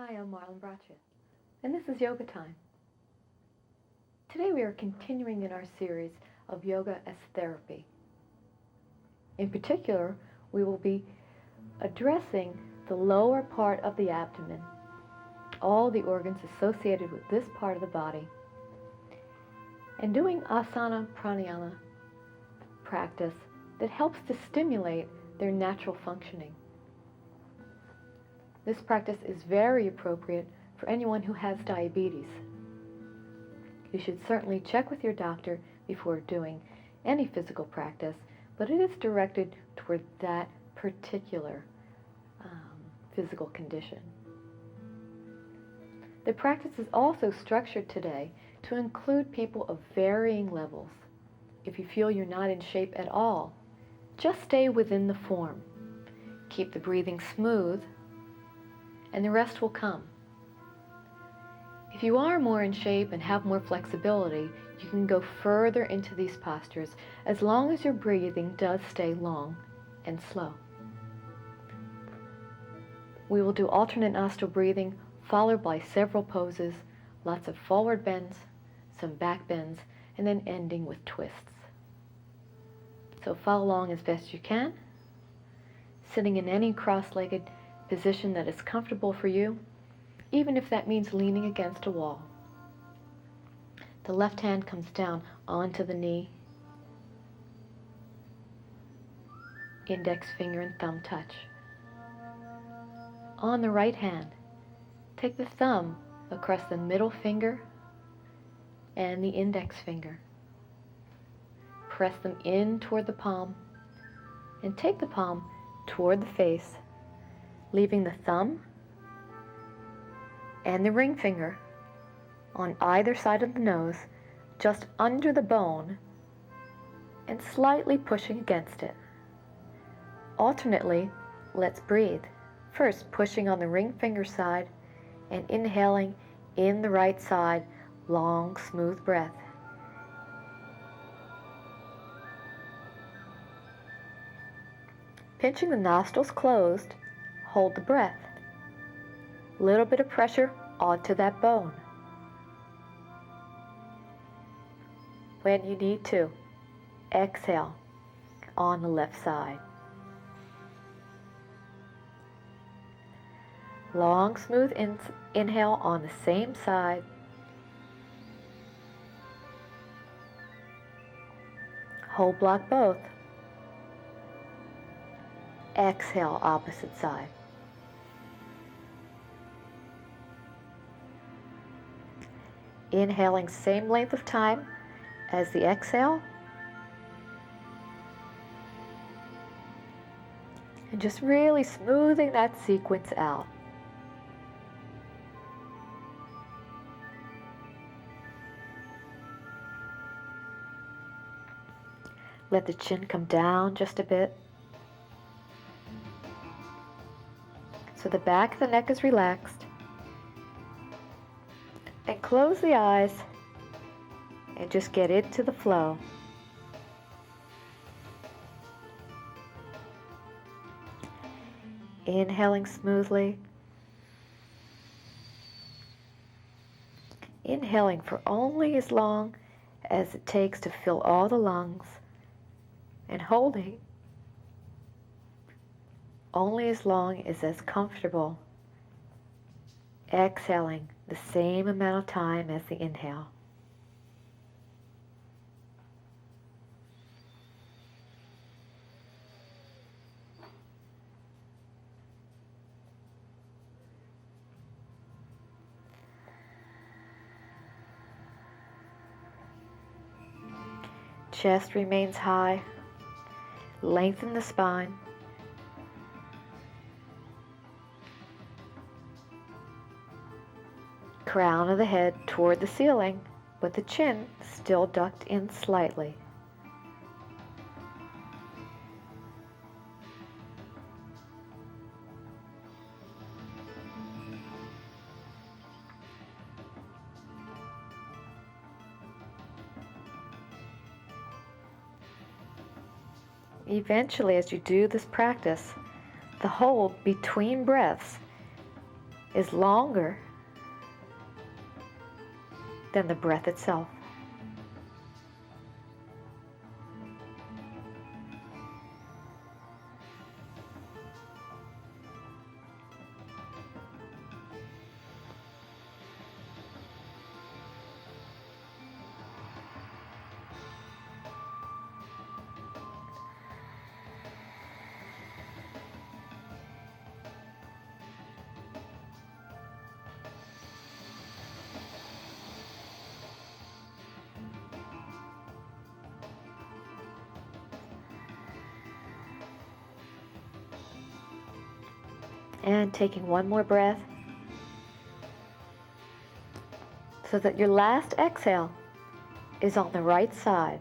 Hi, I'm Marlon I, and this is Yoga Time. Today we are continuing in our series of Yoga as Therapy. In particular, we will be addressing the lower part of the abdomen, all the organs associated with this part of the body, and doing asana pranayama practice that helps to stimulate their natural functioning. This practice is very appropriate for anyone who has diabetes. You should certainly check with your doctor before doing any physical practice, but it is directed toward that particular physical condition. The practice is also structured today to include people of varying levels. If you feel you're not in shape at all, just stay within the form. Keep the breathing smooth, and the rest will come. If you are more in shape and have more flexibility, you can go further into these postures as long as your breathing does stay long and slow. We will do alternate nostril breathing followed by several poses, lots of forward bends, some back bends, and then ending with twists. So follow along as best you can, sitting in any cross-legged position that is comfortable for you, even if that means leaning against a wall. The left hand comes down onto the knee. Index finger and thumb touch. On the right hand, take the thumb across the middle finger and the index finger. Press them in toward the palm and take the palm toward the face, leaving the thumb and the ring finger on either side of the nose, just under the bone, and slightly pushing against it. Alternately, let's breathe. First, pushing on the ring finger side and inhaling in the right side, long, smooth breath. Pinching the nostrils closed, hold the breath. Little bit of pressure onto that bone. When you need to, exhale on the left side. Long, smooth inhale on the same side. Hold block both. Exhale opposite side. Inhaling same length of time as the exhale. And just really smoothing that sequence out. Let the chin come down just a bit, so the back of the neck is relaxed. And close the eyes and just get into the flow. Inhaling smoothly. Inhaling for only as long as it takes to fill all the lungs, and holding only as long as comfortable. Exhaling the same amount of time as the inhale. Chest remains high. Lengthen the spine. Crown of the head toward the ceiling, but the chin still ducked in slightly. Eventually, as you do this practice, the hold between breaths is longer than the breath itself. And taking one more breath so that your last exhale is on the right side.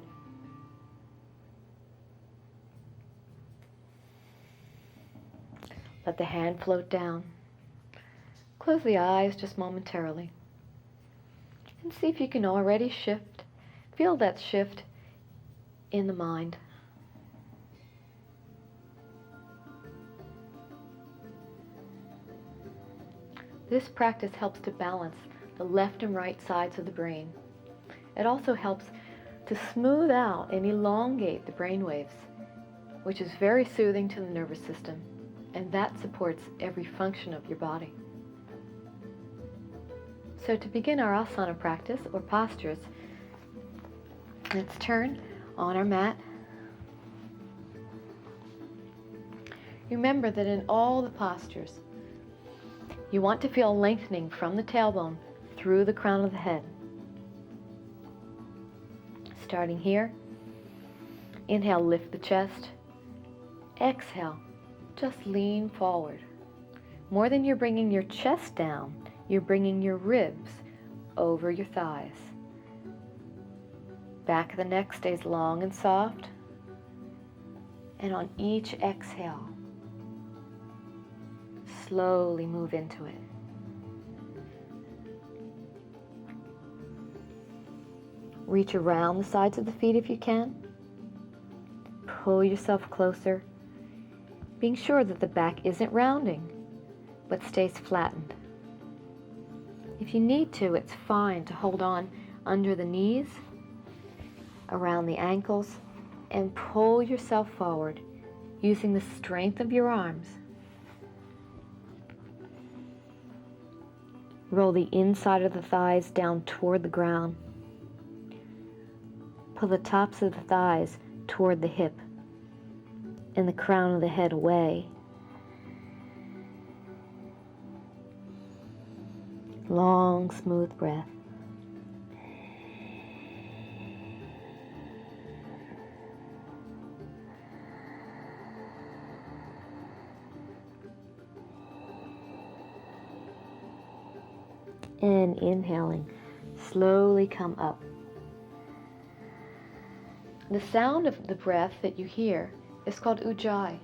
Let the hand float down. Close the eyes just momentarily. And see if you can already feel that shift in the mind. This practice helps to balance the left and right sides of the brain. It also helps to smooth out and elongate the brain waves, which is very soothing to the nervous system, and that supports every function of your body. So to begin our asana practice, or postures, let's turn on our mat. Remember that in all the postures, you want to feel lengthening from the tailbone through the crown of the head. Starting here, inhale, lift the chest. Exhale, just lean forward. More than you're bringing your chest down, you're bringing your ribs over your thighs. Back of the neck stays long and soft. And on each exhale, slowly move into it. Reach around the sides of the feet if you can. Pull yourself closer, being sure that the back isn't rounding, but stays flattened. If you need to, it's fine to hold on under the knees, around the ankles, and pull yourself forward using the strength of your arms. Roll the inside of the thighs down toward the ground. Pull the tops of the thighs toward the hip and the crown of the head away. Long, smooth breath. And inhaling, slowly come up. The sound of the breath that you hear is called ujjayi.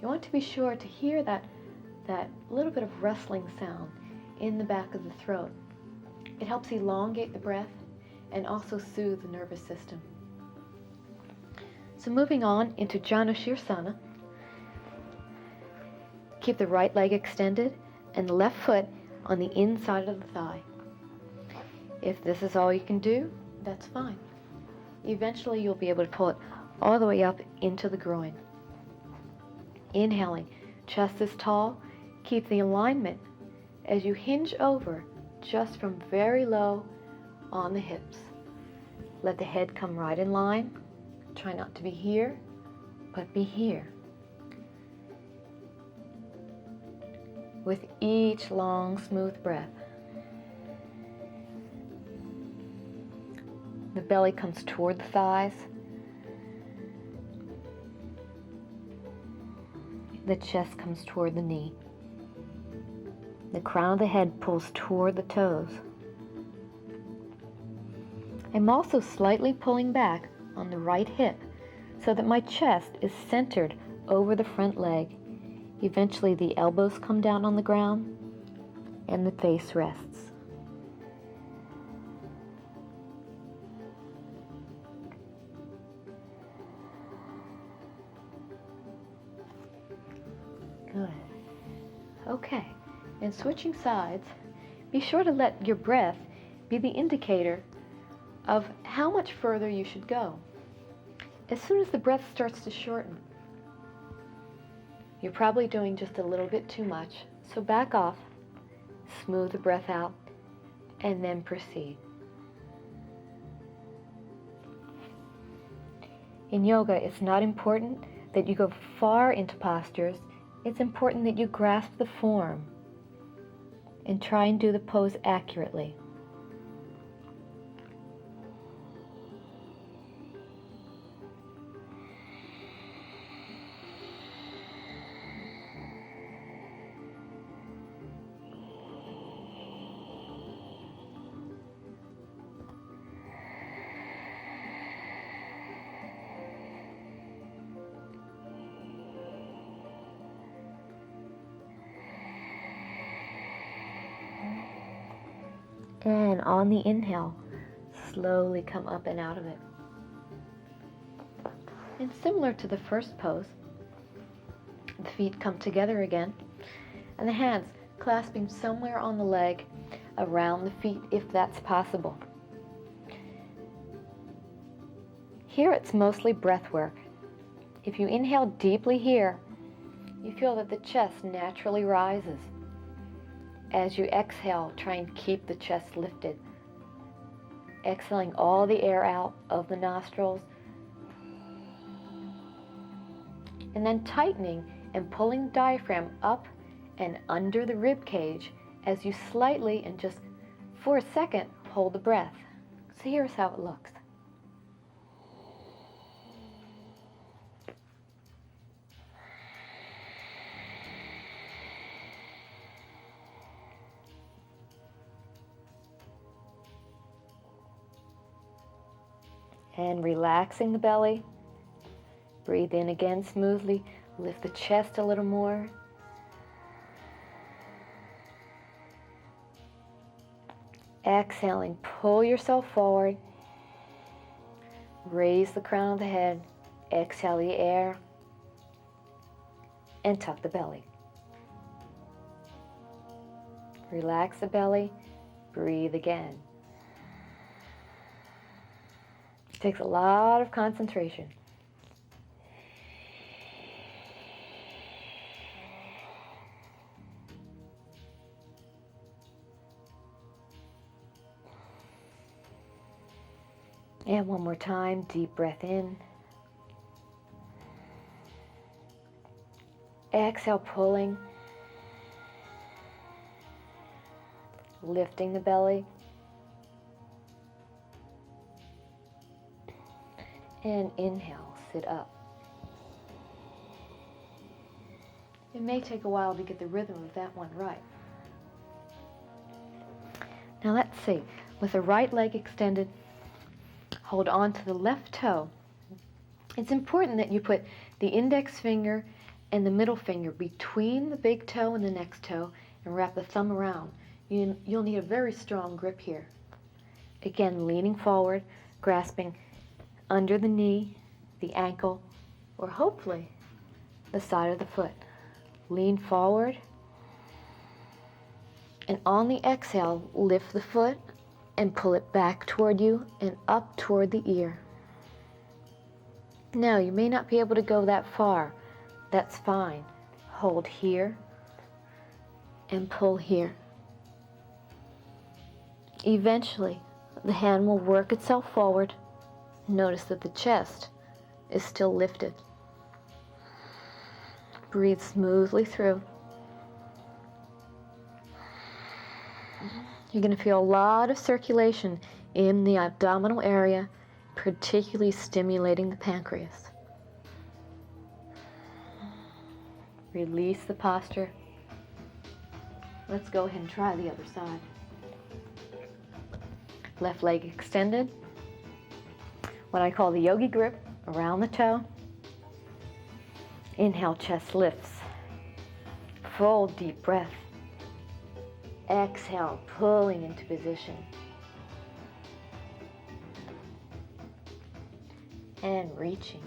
You want to be sure to hear that little bit of rustling sound in the back of the throat. It helps elongate the breath and also soothe the nervous system. So moving on into Janu Shirsana, keep the right leg extended and the left foot on the inside of the thigh. If this is all you can do, that's fine. Eventually you'll be able to pull it all the way up into the groin. Inhaling, chest is tall. Keep the alignment as you hinge over just from very low on the hips. Let the head come right in line. Try not to be here, but be here. With each long, smooth breath, the belly comes toward the thighs. The chest comes toward the knee. The crown of the head pulls toward the toes. I'm also slightly pulling back on the right hip so that my chest is centered over the front leg. Eventually the elbows come down on the ground and the face rests. Good. Okay. And switching sides, be sure to let your breath be the indicator of how much further you should go. As soon as the breath starts to shorten, you're probably doing just a little bit too much, so back off, smooth the breath out, and then proceed. In yoga, it's not important that you go far into postures. It's important that you grasp the form and try and do the pose accurately. And on the inhale, slowly come up and out of it. And similar to the first pose, the feet come together again, and the hands clasping somewhere on the leg, around the feet if that's possible. Here it's mostly breath work. If you inhale deeply here, you feel that the chest naturally rises. As you exhale, try and keep the chest lifted. Exhaling all the air out of the nostrils. And then tightening and pulling the diaphragm up and under the rib cage as you slightly and just for a second hold the breath. So here's how it looks. And relaxing the belly. Breathe in again smoothly. Lift the chest a little more. Exhaling, pull yourself forward. Raise the crown of the head. Exhale the air. And tuck the belly. Relax the belly. Breathe again. It takes a lot of concentration. And one more time, deep breath in. Exhale, pulling. Lifting the belly. And inhale, sit up. It may take a while to get the rhythm of that one right. Now let's see. With the right leg extended, hold on to the left toe. It's important that you put the index finger and the middle finger between the big toe and the next toe and wrap the thumb around. You'll need a very strong grip here. Again, leaning forward, grasping under the knee, the ankle, or hopefully the side of the foot. Lean forward, and on the exhale, lift the foot and pull it back toward you and up toward the ear. Now, you may not be able to go that far. That's fine. Hold here and pull here. Eventually, the hand will work itself forward. Notice that the chest is still lifted. Breathe smoothly through. You're going to feel a lot of circulation in the abdominal area, particularly stimulating the pancreas. Release the posture. Let's go ahead and try the other side. Left leg extended. What I call the yogi grip around the toe. Inhale, chest lifts. Full deep breath. Exhale, pulling into position. And reaching.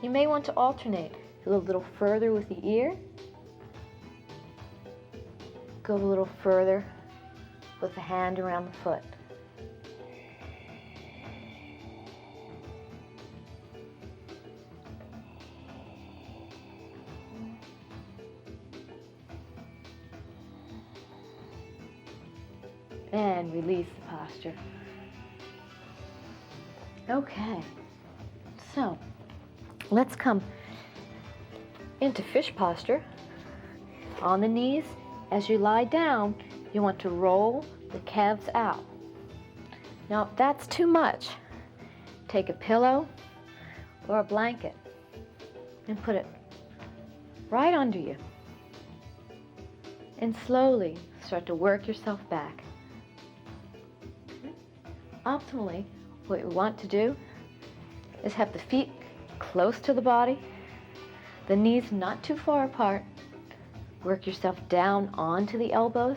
You may want to alternate Go a little further with the ear. Go a little further with the hand around the foot. And release the posture. Okay, so let's come into fish posture. On the knees, as you lie down, you want to roll the calves out. Now, if that's too much, take a pillow or a blanket and put it right under you. And slowly start to work yourself back. Optimally, what we want to do is have the feet close to the body, the knees not too far apart. Work yourself down onto the elbows.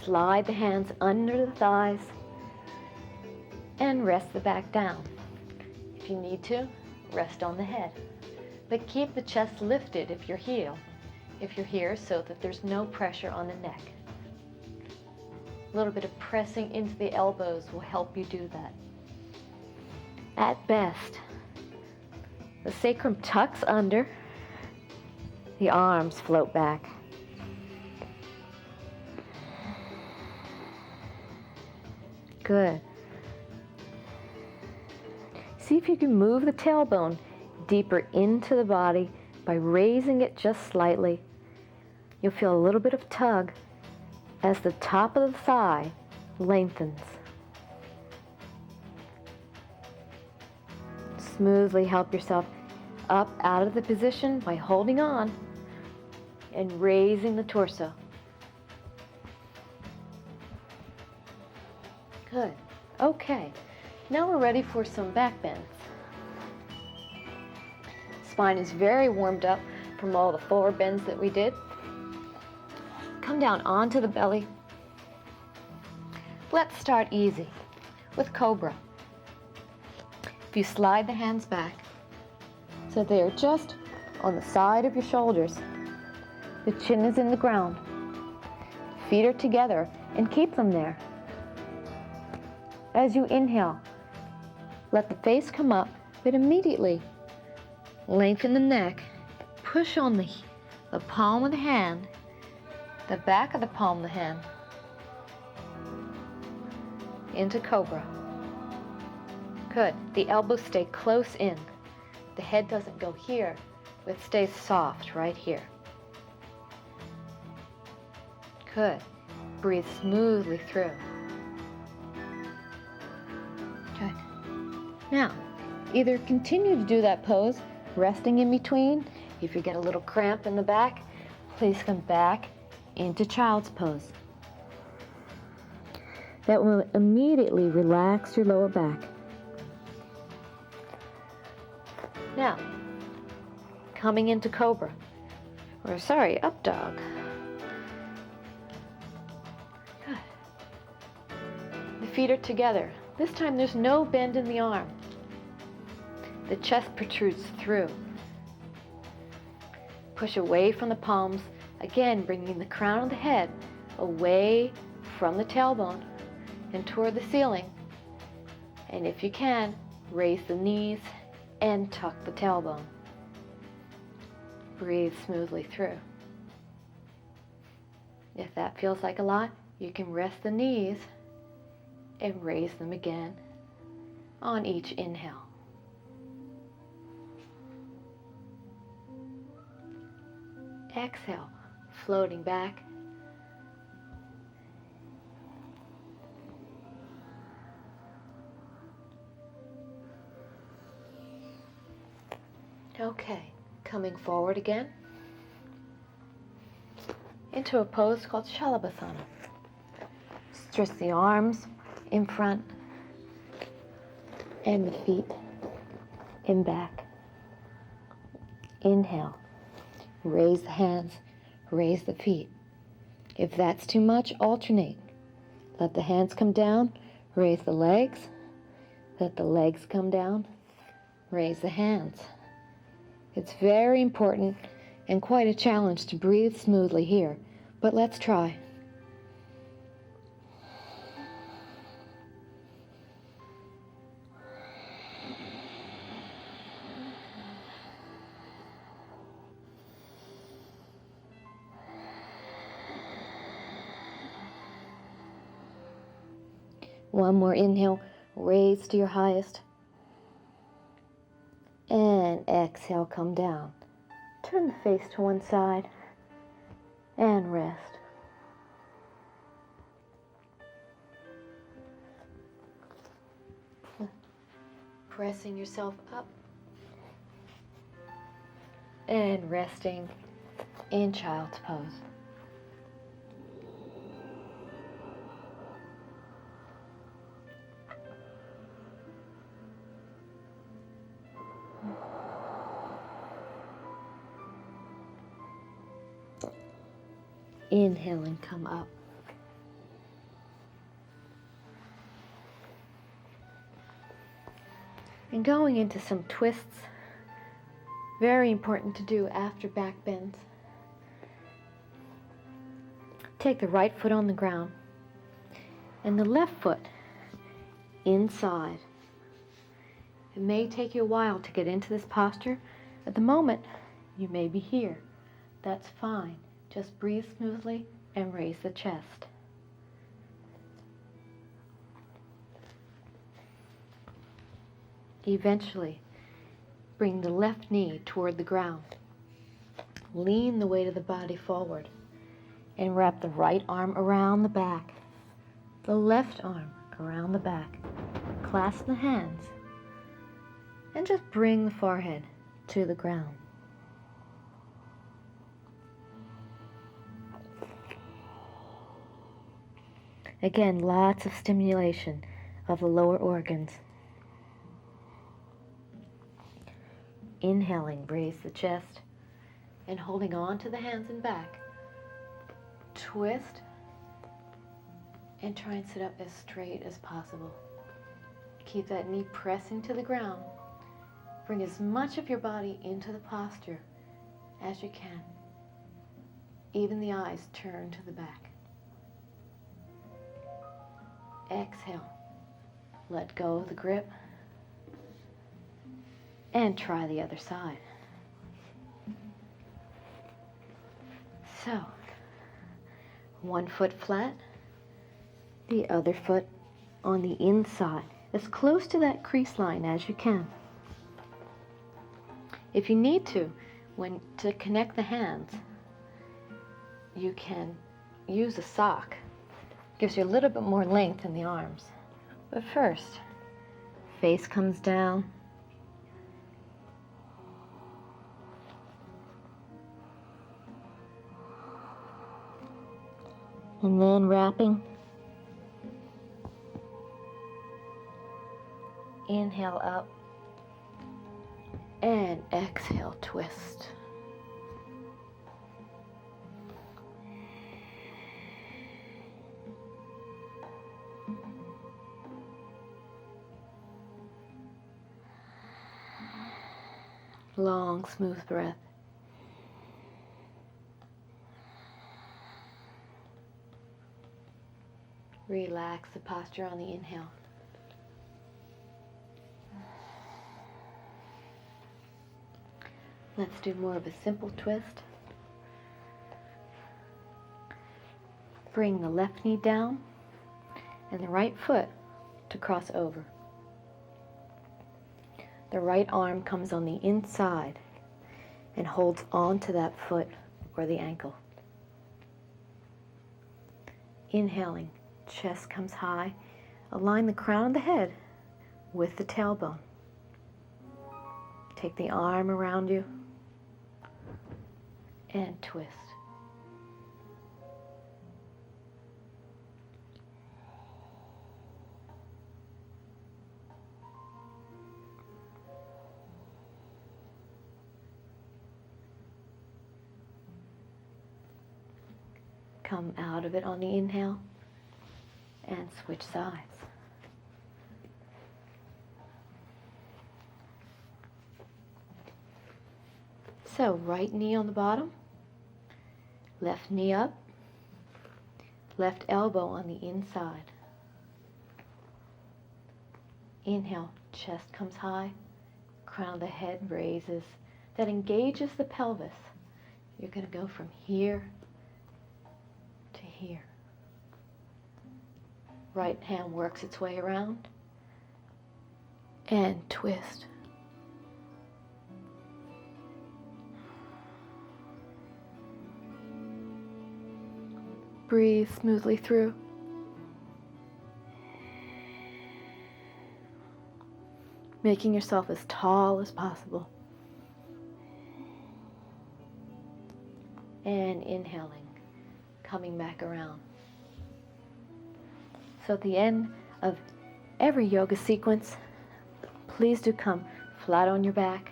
Slide the hands under the thighs and rest the back down. If you need to, rest on the head. But keep the chest lifted if you're here so that there's no pressure on the neck. A little bit of pressing into the elbows will help you do that. At best, the sacrum tucks under, the arms float back. Good. See if you can move the tailbone deeper into the body by raising it just slightly. You'll feel a little bit of tug as the top of the thigh lengthens. Smoothly help yourself up out of the position by holding on and raising the torso. Good. Okay. Now we're ready for some back bends. Spine is very warmed up from all the forward bends that we did. Come down onto the belly. Let's start easy with Cobra. If you slide the hands back so they are just on the side of your shoulders, the chin is in the ground, feet are together, and keep them there. As you inhale, let the face come up, but immediately lengthen the neck, push on the palm of the hand, the back of the palm of the hand, into Cobra. Good. The elbows stay close in. The head doesn't go here, but stays soft right here. Good. Breathe smoothly through. Good. Now, either continue to do that pose, resting in between. If you get a little cramp in the back, please come back into child's pose. That will immediately relax your lower back. Now, coming into Cobra, up dog. Good. The feet are together. This time there's no bend in the arm. The chest protrudes through. Push away from the palms, again bringing the crown of the head away from the tailbone and toward the ceiling. And if you can, raise the knees and tuck the tailbone. Breathe smoothly through. If that feels like a lot, you can rest the knees and raise them again on each inhale. Exhale, floating back. Okay, coming forward again into a pose called Shalabhasana. Stretch the arms in front and the feet in back. Inhale, raise the hands, raise the feet. If that's too much, alternate. Let the hands come down, raise the legs. Let the legs come down, raise the hands. It's very important and quite a challenge to breathe smoothly here, but let's try. One more inhale, raise to your highest. And exhale, come down. Turn the face to one side and rest. Pressing yourself up and resting in child's pose. Inhale and come up. And going into some twists, very important to do after back bends. Take the right foot on the ground and the left foot inside. It may take you a while to get into this posture. At the moment, you may be here. That's fine. Just breathe smoothly and raise the chest. Eventually, bring the left knee toward the ground. Lean the weight of the body forward and wrap the right arm around the back, the left arm around the back. Clasp the hands and just bring the forehead to the ground. Again, lots of stimulation of the lower organs. Inhaling, raise the chest, and holding on to the hands and back, twist, and try and sit up as straight as possible. Keep that knee pressing to the ground. Bring as much of your body into the posture as you can. Even the eyes turn to the back. Exhale. Let go of the grip. And try the other side. So, one foot flat, the other foot on the inside, as close to that crease line as you can. If you need to connect the hands, you can use a sock. Gives you a little bit more length in the arms. But first, face comes down. And then wrapping. Inhale up. And exhale, twist. Long, smooth breath. Relax the posture on the inhale. Let's do more of a simple twist. Bring the left knee down and the right foot to cross over. The right arm comes on the inside and holds on to that foot or the ankle. Inhaling, chest comes high. Align the crown of the head with the tailbone. Take the arm around you and twist. Come out of it on the inhale and switch sides. So right knee on the bottom, left knee up, left elbow on the inside. Inhale, chest comes high, crown of the head raises. That engages the pelvis. You're going to go from here to here. Right hand works its way around and twist. Breathe smoothly through. Making yourself as tall as possible. And inhaling, coming back around. So at the end of every yoga sequence, please do come flat on your back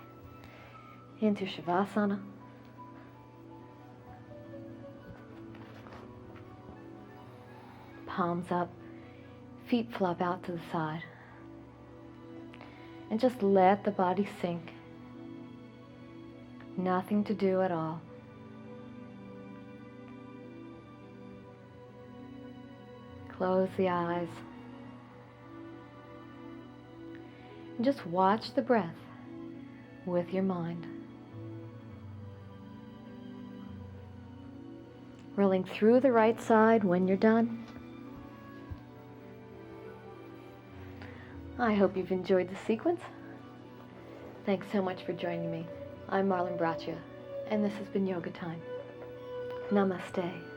into Shavasana. Palms up, feet flop out to the side. And just let the body sink. Nothing to do at all. Close the eyes. And just watch the breath with your mind. Rolling through the right side when you're done. I hope you've enjoyed the sequence. Thanks so much for joining me. I'm Marlon I, and this has been Yoga Time. Namaste.